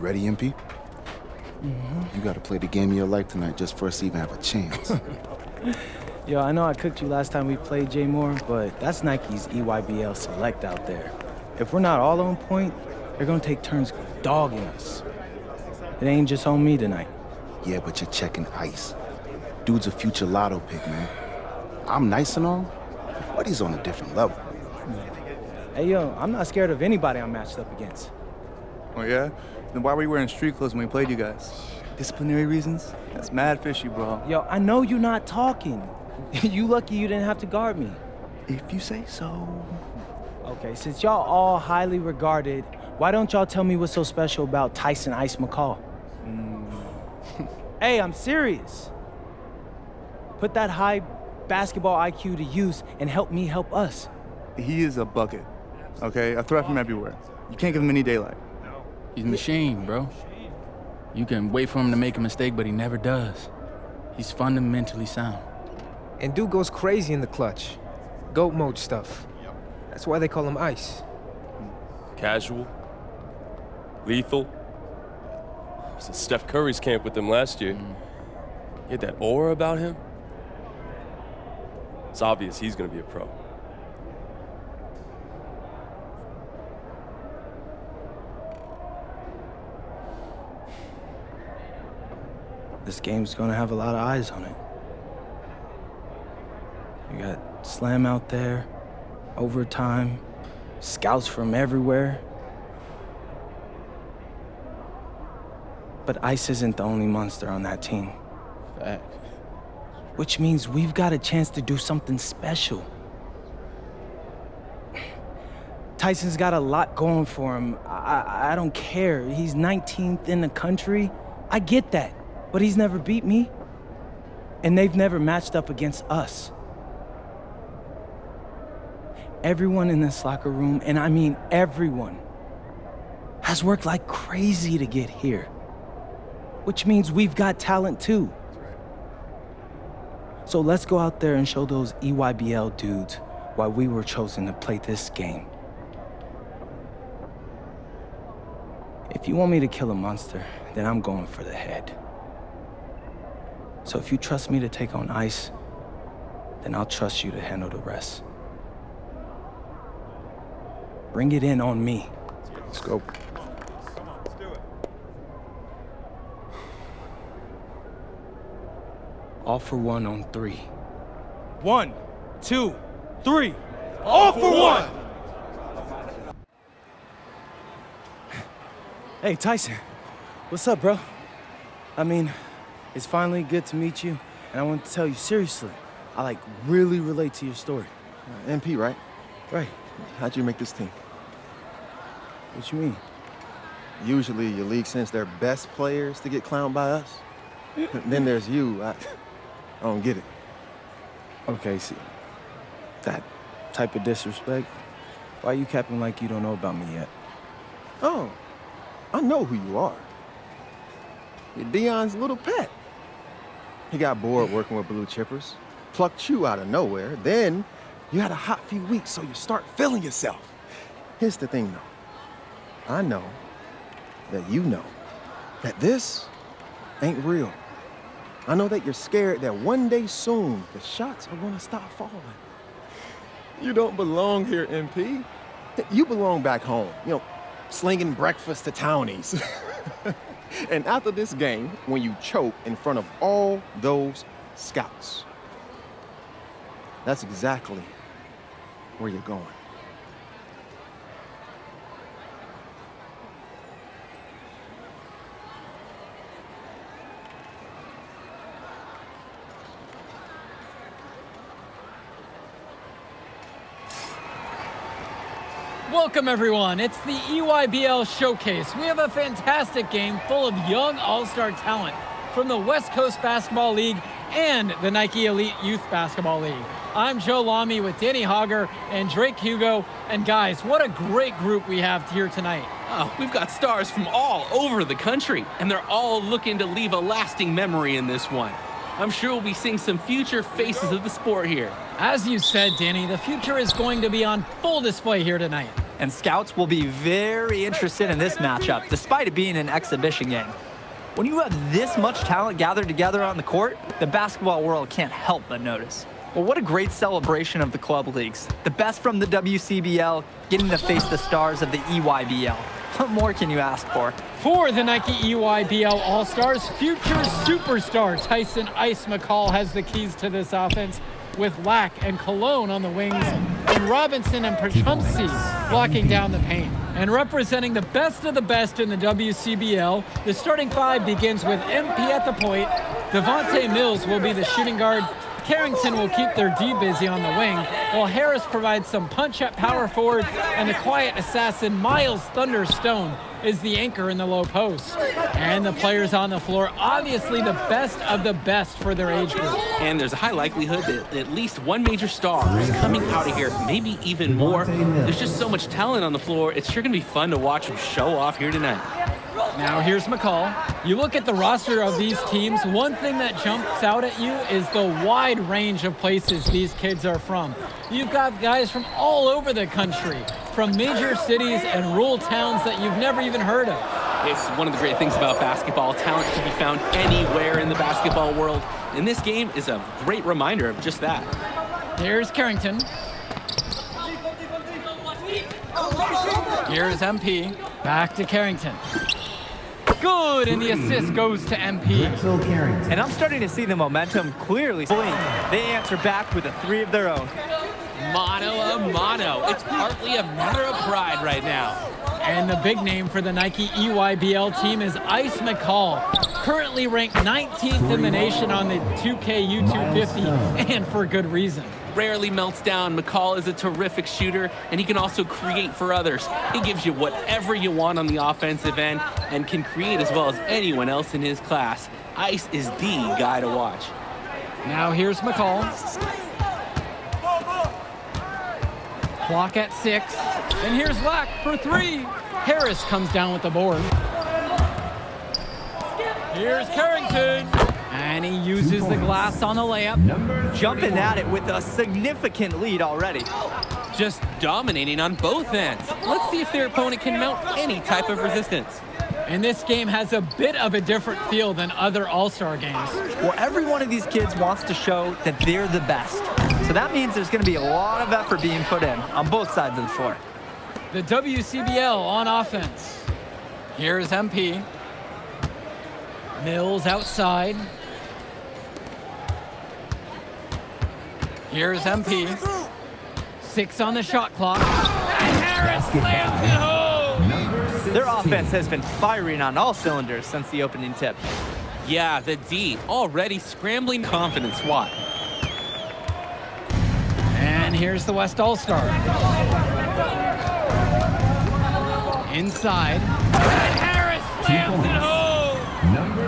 ready, MP? You gotta play the game of your life tonight just for us to even have a chance. Yo, I know I cooked you last time we played J Moore, but that's Nike's EYBL Select out there. If we're not all on point, they're gonna take turns dogging us. It ain't just on me tonight. Yeah, but you're checking ice. Dude's a future lotto pick, man. I'm nice and all, but he's on a different level. Hey, yo, I'm not scared of anybody I'm matched up against. Oh, yeah? Then why were you wearing street clothes when we played you guys? Disciplinary reasons? That's mad fishy, bro. Yo, I know you're not talking. You lucky you didn't have to guard me. If you say so. Okay, since y'all all highly regarded, why don't y'all tell me what's so special about Tyson Ice McCall? Hey, I'm serious. Put that high basketball IQ to use and help me help us. He is a bucket, okay? A threat from everywhere. You can't give him any daylight. He's a machine, bro. You can wait for him to make a mistake, but he never does. He's fundamentally sound. And dude goes crazy in the clutch. GOAT mode stuff. That's why they call him Ice. Casual. Lethal. I was at Steph Curry's camp with him last year. He had that aura about him. It's obvious he's gonna be a pro. This game's gonna have a lot of eyes on it. You got Slam out there, overtime, scouts from everywhere. But Ice isn't the only monster on that team. Fact. Which means we've got a chance to do something special. Tyson's got a lot going for him. I don't care. He's 19th in the country. I get that. But he's never beat me. And they've never matched up against us. Everyone in this locker room, and I mean everyone, has worked like crazy to get here. Which means we've got talent too. So let's go out there and show those EYBL dudes why we were chosen to play this game. If you want me to kill a monster, then I'm going for the head. So if you trust me to take on Ice, then I'll trust you to handle the rest. Bring it in on me. Let's go. All for one on 3. 1, 2, 3. All for one! Hey, Tyson. What's up, bro? I mean, it's finally good to meet you, and I want to tell you seriously, I really relate to your story. MP, right? Right. How'd you make this team? What you mean? Usually your league sends their best players to get clowned by us. Then there's you. I don't get it. Okay, see, that type of disrespect, why you capping like you don't know about me yet? Oh, I know who you are. You're Dion's little pet. He got bored working with blue chippers, plucked you out of nowhere, then you had a hot few weeks, so you start feeling yourself. Here's the thing, though. I know that you know that this ain't real. I know that you're scared that one day soon the shots are gonna stop falling. You don't belong here, MP. You belong back home, slinging breakfast to townies. And after this game, when you choke in front of all those scouts, that's exactly where you're going. Welcome, everyone. It's the EYBL Showcase. We have a fantastic game full of young all-star talent from the West Coast Basketball League and the Nike Elite Youth Basketball League. I'm Joe Lamy with Danny Hogger and Drake Hugo. And guys, what a great group we have here tonight. Oh, we've got stars from all over the country, and they're all looking to leave a lasting memory in this one. I'm sure we'll be seeing some future faces of the sport here. As you said, Danny, the future is going to be on full display here tonight. and scouts will be very interested in this matchup, despite it being an exhibition game. When you have this much talent gathered together on the court, the basketball world can't help but notice. Well, what a great celebration of the club leagues. The best from the WCBL getting to face the stars of the EYBL. What more can you ask for? For the Nike EYBL All-Stars, future superstar Tyson "Ice" McCall has the keys to this offense, with Lack and Cologne on the wings, and Robinson and Prachumsky blocking down the paint. And representing the best of the best in the WCBL, the starting five begins with MP at the point. Devontae Mills will be the shooting guard. Carrington will keep their D busy on the wing, while Harris provides some punch at power forward, and the quiet assassin Miles Thunderstone is the anchor in the low post. And the players on the floor, obviously the best of the best for their age group. And there's a high likelihood that at least one major star is coming out of here, maybe even more. There's just so much talent on the floor. It's sure going to be fun to watch them show off here tonight. Now here's McCall. You look at the roster of these teams, one thing that jumps out at you is the wide range of places these kids are from. You've got guys from all over the country, from major cities and rural towns that you've never even heard of. It's one of the great things about basketball. Talent can be found anywhere in the basketball world, and this game is a great reminder of just that. There's Carrington. Here's MP. Back to Carrington. Good, and the assist goes to MP. And I'm starting to see the momentum clearly. They answer back with a three of their own. Mano a mano. It's partly a matter of pride right now. And the big name for the Nike EYBL team is Ice McCall, currently ranked 19th in the nation on the 2K YouTube 50, and for good reason. Rarely melts down. McCall is a terrific shooter, and he can also create for others. He gives you whatever you want on the offensive end and can create as well as anyone else in his class. Ice is the guy to watch. Now here's McCall. Clock at 6, and here's Lack for 3. Harris comes down with the board. Here's Carrington. And he uses the glass on the layup. Jumping at it with a significant lead already. Just dominating on both ends. Let's see if their opponent can mount any type of resistance. And this game has a bit of a different feel than other All-Star games. Well, every one of these kids wants to show that they're the best. So that means there's going to be a lot of effort being put in on both sides of the floor. The WCBL on offense. Here's MP. Mills outside. Here's MP. 6 on the shot clock. And Harris slams it home. Their offense has been firing on all cylinders since the opening tip. Yeah, the D already scrambling confidence. SWAT. And here's the West All-Star. Inside. And Harris slams it home.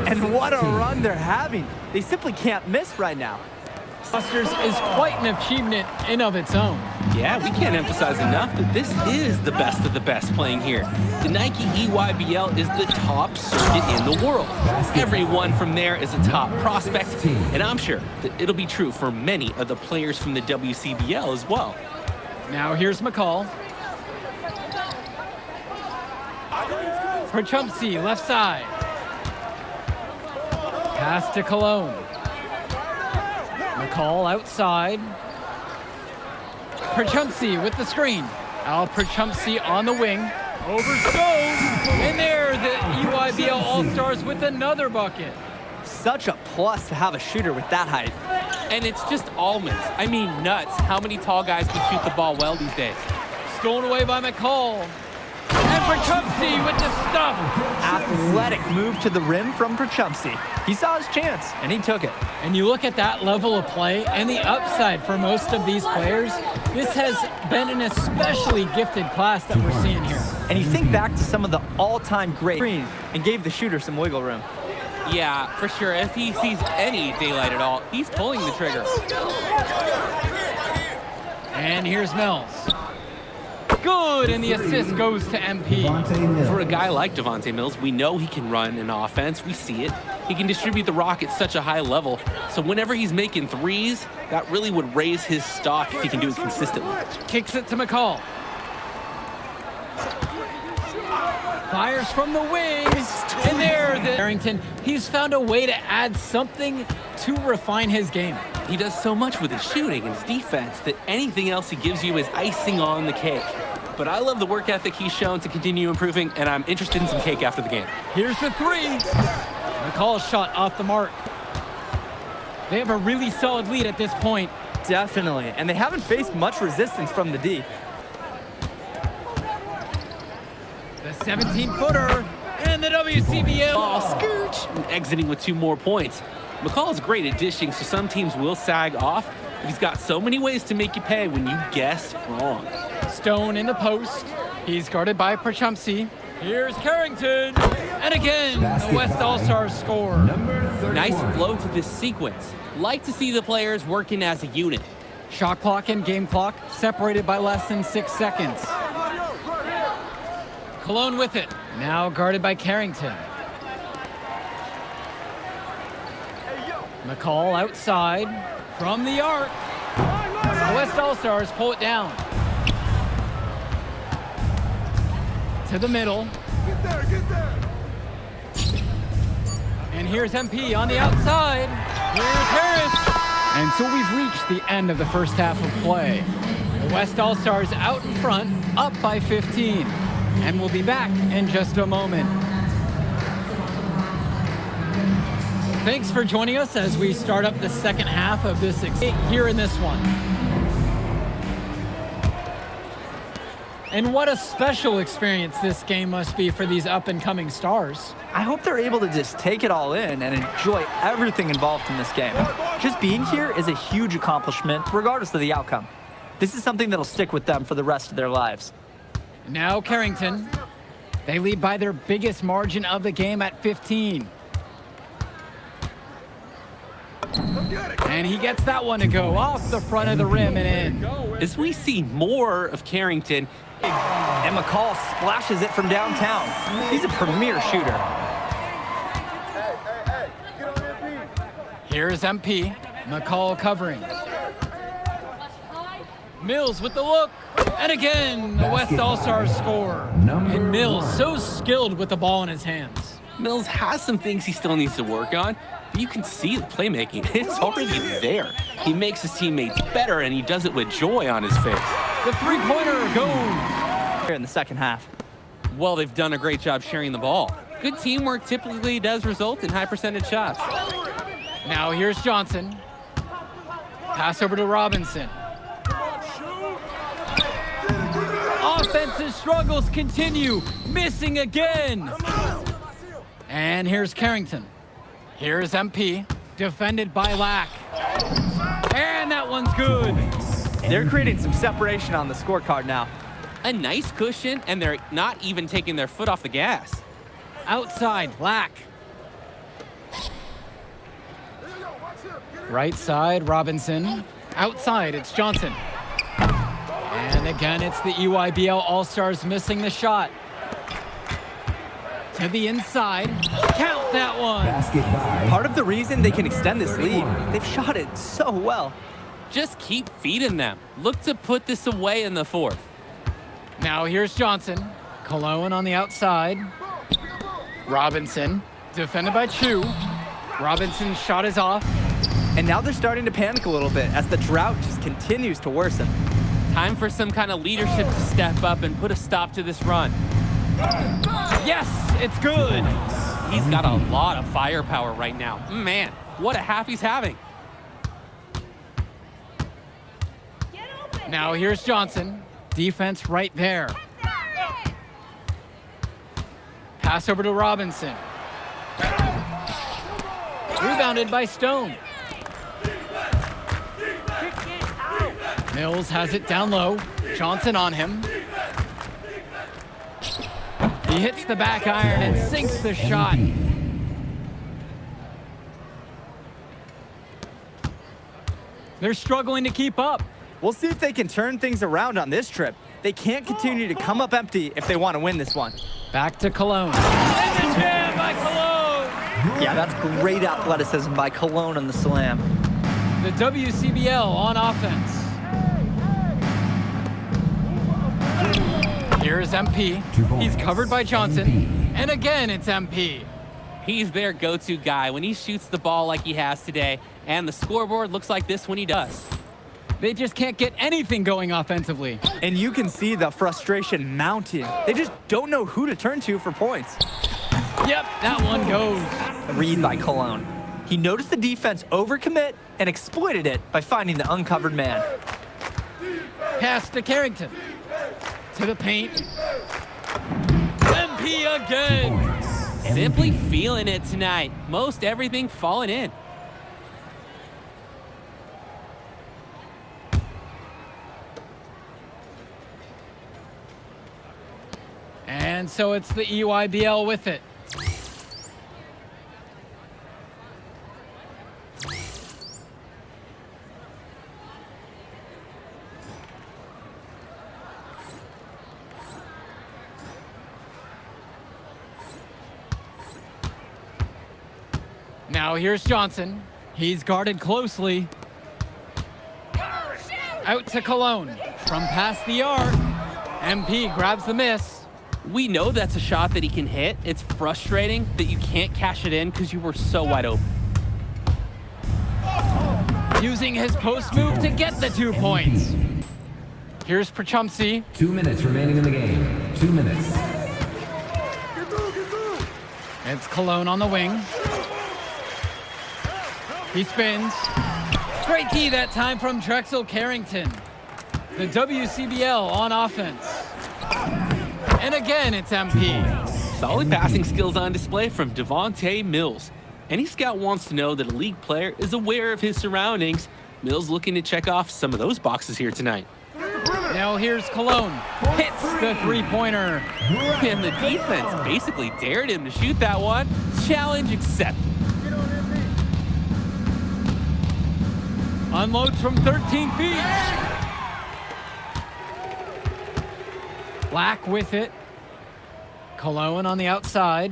And what a run they're having. They simply can't miss right now. Busters is quite an achievement in of its own. Yeah, we can't emphasize enough that this is the best of the best playing here. The Nike EYBL is the top circuit in the world. Everyone from there is a top prospect, and I'm sure that it'll be true for many of the players from the WCBL as well. Now here's McCall. Prachumsky, left side. Pass to Cologne. McCall outside. Prachumsky with the screen. Al Prachumsky on the wing. Over Stone. And there, the EYBL All-Stars with another bucket. Such a plus to have a shooter with that height. And it's just almonds. I mean nuts. How many tall guys can shoot the ball well these days? Stolen away by McCall. And Prachumsky with the stuff. Athletic move to the rim from Prachumsky. He saw his chance, and he took it. And you look at that level of play and the upside for most of these players, this has been an especially gifted class that we're seeing here. And you think back to some of the all-time great screens and gave the shooter some wiggle room. Yeah, for sure. If he sees any daylight at all, he's pulling the trigger. And here's Mills. Good, and the assist goes to MP. For a guy like Devontae Mills, we know he can run an offense. We see it. He can distribute the rock at such a high level. So whenever he's making threes, that really would raise his stock if he can do it consistently. Kicks it to McCall. Fires from the wing. And there, Carrington, he's found a way to add something to refine his game. He does so much with his shooting and his defense that anything else he gives you is icing on the cake. But I love the work ethic he's shown to continue improving, and I'm interested in some cake after the game. Here's the three. McCall's shot off the mark. They have a really solid lead at this point. Definitely, and they haven't faced much resistance from the D. The 17-footer and the WCBL. Oh, scooch! And exiting with 2 more points. McCall is great at dishing, so some teams will sag off, but he's got so many ways to make you pay when you guess wrong. Stone in the post. He's guarded by Prachumsky. Here's Carrington. And again, the West All-Stars score. Nice flow to this sequence. Like to see the players working as a unit. Shot clock and game clock separated by less than 6 seconds. Cologne with it. Now guarded by Carrington. McCall outside from the arc. The West All-Stars pull it down. To the middle. Get there. And here's MP on the outside. Here's Harris. And so we've reached the end of the first half of play. The West All-Stars out in front, up by 15. And we'll be back in just a moment. Thanks for joining us as we start up the second half of this here in this one. And what a special experience this game must be for these up-and-coming stars. I hope they're able to just take it all in and enjoy everything involved in this game. Just being here is a huge accomplishment, regardless of the outcome. This is something that'll stick with them for the rest of their lives. Now Carrington. They lead by their biggest margin of the game at 15. And he gets that one to go off the front of the rim and in. As we see more of Carrington, and McCall splashes it from downtown. He's a premier shooter. Here's MP. McCall covering. Mills with the look. And again, the West All-Stars score. And Mills so skilled with the ball in his hands. Mills has some things he still needs to work on, but you can see the playmaking. It's already there. He makes his teammates better, and he does it with joy on his face. The three-pointer goes. Here in the second half. Well, they've done a great job sharing the ball. Good teamwork typically does result in high percentage shots. Now here's Johnson. Pass over to Robinson. Offensive struggles continue. Missing again. And here's Carrington. Here's MP. Defended by Lack. And that one's good. They're creating some separation on the scorecard now. A nice cushion, and they're not even taking their foot off the gas. Outside, Lack. Right side, Robinson. Outside, it's Johnson. And again, it's the EYBL All-Stars missing the shot. To the inside. Count that one. Part of the reason they can extend this lead, they've shot it so well. Just keep feeding them. Look to put this away in the fourth. Now here's Johnson. Cologne on the outside. Robinson, defended by Chu. Robinson's shot is off. And now they're starting to panic a little bit as the drought just continues to worsen. Time for some kind of leadership to step up and put a stop to this run. Yes, it's good. He's got a lot of firepower right now. Man, what a half he's having. Now here's Johnson. Defense right there. Pass over to Robinson. Rebounded by Stone. Mills has it down low. Johnson on him. He hits the back iron and sinks the shot. They're struggling to keep up. We'll see if they can turn things around on this trip. They can't continue to come up empty if they want to win this one. Back to Cologne. And the jam by Cologne. Yeah, that's great athleticism by Cologne on the slam. The WCBL on offense. Here's MP. He's covered by Johnson. And again, it's MP. He's their go-to guy when he shoots the ball like he has today, and the scoreboard looks like this when he does. They just can't get anything going offensively. And you can see the frustration mounting. They just don't know who to turn to for points. Yep, that one goes. Read by Cologne. He noticed the defense overcommit and exploited it by finding the uncovered man. Pass to Carrington. To the paint. MP again. Simply feeling it tonight. Most everything falling in. And so it's the EYBL with it. Now here's Johnson. He's guarded closely. Out to Cologne. From past the arc. MP grabs the miss. We know that's a shot that he can hit. It's frustrating that you can't cash it in because you were so wide open. Using his post move to get the 2 points. Here's Prachumsky. 2 minutes remaining in the game. 2 minutes. It's Cologne on the wing. He spins. Great D that time from Drexel Carrington. The WCBL on offense. And again, it's MP. Solid passing skills on display from Devontae Mills. Any scout wants to know that a league player is aware of his surroundings. Mills looking to check off some of those boxes here tonight. Now here's Cologne. Hits the three-pointer. And the defense basically dared him to shoot that one. Challenge accepted. Unloads from 13 feet. Black with it. Cologne on the outside.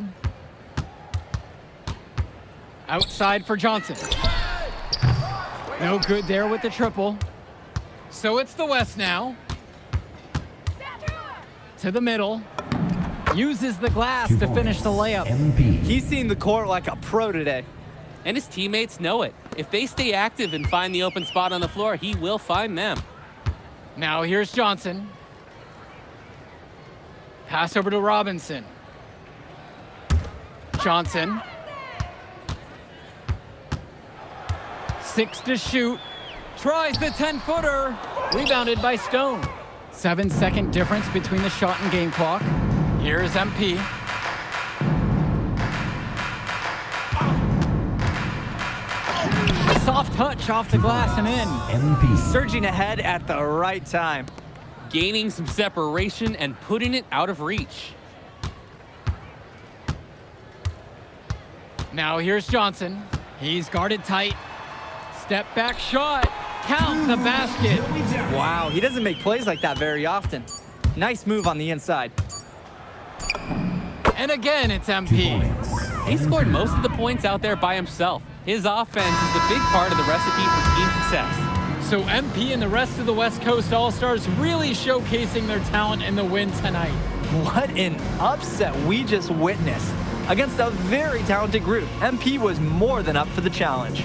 Outside for Johnson. No good there with the triple. So it's the West now. To the middle. Uses the glass to finish the layup. He's seen the court like a pro today. And his teammates know it. If they stay active and find the open spot on the floor, he will find them. Now here's Johnson. Pass over to Robinson. Johnson. 6 to shoot. Tries the 10-footer. Rebounded by Stone. 7-second difference between the shot and game clock. Here's MP. Soft touch off the glass and in. Surging ahead at the right time. Gaining some separation and putting it out of reach. Now here's Johnson. He's guarded tight. Step back shot. Count the basket. Wow, he doesn't make plays like that very often. Nice move on the inside. And again, it's MP. He scored most of the points out there by himself. His offense is a big part of the recipe for team success. So MP and the rest of the West Coast All-Stars really showcasing their talent in the win tonight. What an upset we just witnessed. Against a very talented group, MP was more than up for the challenge.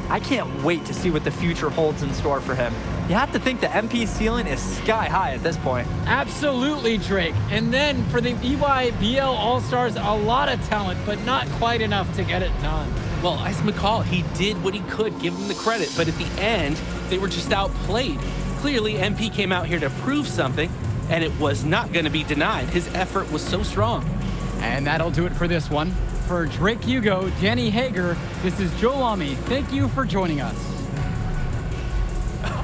I can't wait to see what the future holds in store for him. You have to think the MP ceiling is sky high at this point. Absolutely, Drake. And then for the EYBL All-Stars, a lot of talent, but not quite enough to get it done. Well, Tyson McCall, he did what he could, give him the credit, but at the end, they were just outplayed. Clearly, MP came out here to prove something, and it was not going to be denied. His effort was so strong. And that'll do it for this one. For Drake Hugo, Danny Hager, this is Joe Lamy. Thank you for joining us.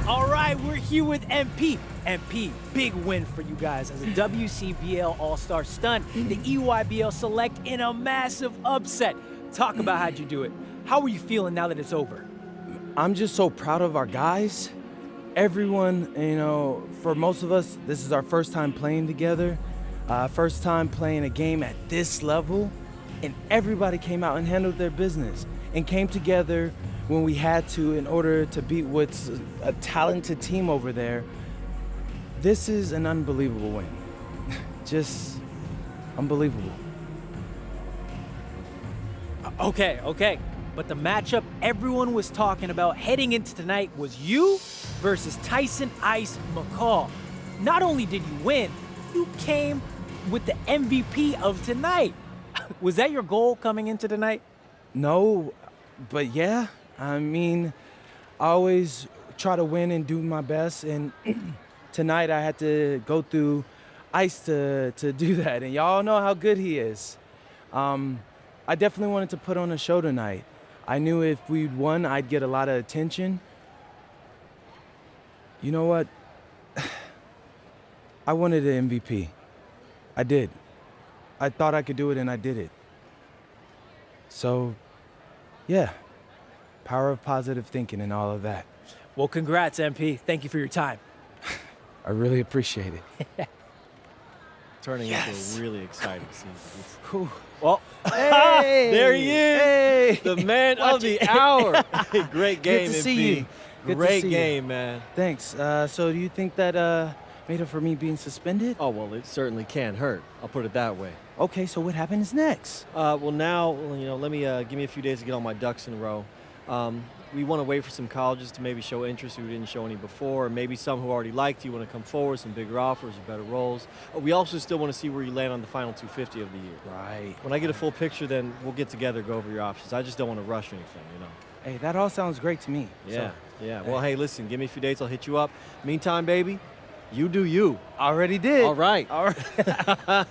All right, we're here with MP. MP, big win for you guys as a WCBL All-Star stunt. The EYBL Select in a massive upset. Talk about how'd you do it. How are you feeling now that it's over? I'm just so proud of our guys. Everyone, you know, for most of us, this is our first time playing together, first time playing a game at this level, and everybody came out and handled their business and came together when we had to in order to beat what's a talented team over there. This is an unbelievable win. just unbelievable. Okay. But the matchup everyone was talking about heading into tonight was you versus Tyson Ice McCall. Not only did you win, you came with the MVP of tonight. Was that your goal coming into tonight? No, but yeah. I mean, I always try to win and do my best, and tonight I had to go through Ice to do that, and y'all know how good he is. I definitely wanted to put on a show tonight. I knew if we'd won, I'd get a lot of attention. You know what? I wanted an MVP. I did. I thought I could do it, and I did it. So, yeah, power of positive thinking and all of that. Well, congrats, MP. Thank you for your time. I really appreciate it. Turning into a really exciting scene. Well, hey, there he is, hey, the man of the hour. Great game, Good to MP. see you. Good Great to see game, you. man. Thanks. So do you think that made up for me being suspended? Oh, well, it certainly can't hurt. I'll put it that way. Okay, so what happens next? Well, now, let me give me a few days to get all my ducks in a row. We want to wait for some colleges to maybe show interest who didn't show any before, or maybe some who already liked you want to come forward, some bigger offers or better roles. We also still want to see where you land on the final 250 of the year. Right. When I get a full picture, then we'll get together, go over your options. I just don't want to rush anything, Hey, that all sounds great to me. Yeah, So, yeah. Well, hey, listen, give me a few days, I'll hit you up. Meantime, baby, you do you. Already did. All right. All right.